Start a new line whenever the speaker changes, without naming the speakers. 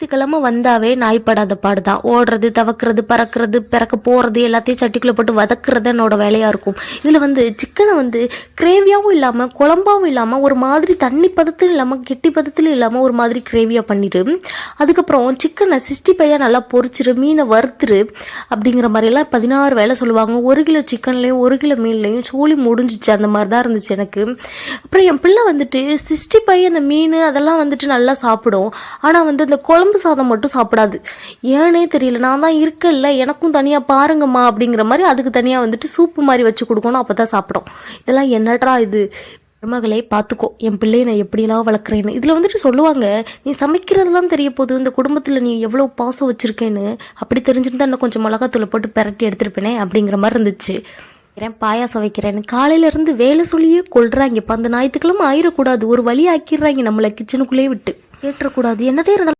ஞாயிற்றுக்கிழமை வந்தாவே நாய்ப்படாத பாடுதான். ஓடுறது, தவக்கிறது, பறக்கிறது, பிறக்க போறது எல்லாத்தையும் சட்டிக்குள்ள போட்டு வதக்குறது என்னோட வேலையா இருக்கும். இதுல சிக்கனை கிரேவியாவும் இல்லாம குழம்பாவும் இல்லாம ஒரு மாதிரி தண்ணி பதத்திலும் இல்லாம கெட்டி பதத்திலும் இல்லாம ஒரு மாதிரி கிரேவியா பண்ணிடு. அதுக்கப்புறம் சிக்கனை 65 நல்லா பொரிச்சிரு, மீனை வறுத்துரு அப்படிங்கிற மாதிரி எல்லாம் 16 வேலை சொல்லுவாங்க. 1 கிலோ சிக்கன்லயும் 1 கிலோ மீன்லையும் சோழி முடிஞ்சிச்சு. அந்த மாதிரி தான் இருந்துச்சு எனக்கு. அப்புறம் என் பிள்ளை 65 அந்த மீன் அதெல்லாம் நல்லா சாப்பிடும். ஆனா அந்த குழம்பு சாதம் மட்டும் சாப்பிடாது. ஏனே தெரியல. நான் தான் இருக்கல, எனக்கும் தனியா பாருங்கம்மா அப்படிங்கிற மாதிரி அதுக்கு தனியா சூப்பு மாதிரி வச்சு கொடுக்கணும், அப்பதான் சாப்பிடும். இதெல்லாம் என்னடா இது? மருமகளே பார்த்துக்கோ, என் பிள்ளையை நான் எப்படியெல்லாம் வளர்க்குறேன்னு. இதில் சொல்லுவாங்க, நீ சமைக்கிறதெல்லாம் தெரிய போது இந்த குடும்பத்தில் நீ எவ்வளோ பாசம் வச்சுருக்கேன்னு. அப்படி தெரிஞ்சிருந்தா இன்னும் கொஞ்சம் மிளகாத்தூளை போட்டு பெரட்டி எடுத்துருப்பேனே அப்படிங்கிற மாதிரி இருந்துச்சு. பாயாசம் வைக்கிறேன்னு காலையிலேருந்து வேலை சொல்லியே கொள்றாங்க. இப்போ அந்த ஞாயிற்றுக்கிழமை ஆயிடக்கூடாது, ஒரு வழி ஆக்கிடுறாங்க நம்மளை கிச்சனுக்குள்ளேயே விட்டு. கேட்டுறக்கூடாது. என்னதே இருந்தாலும்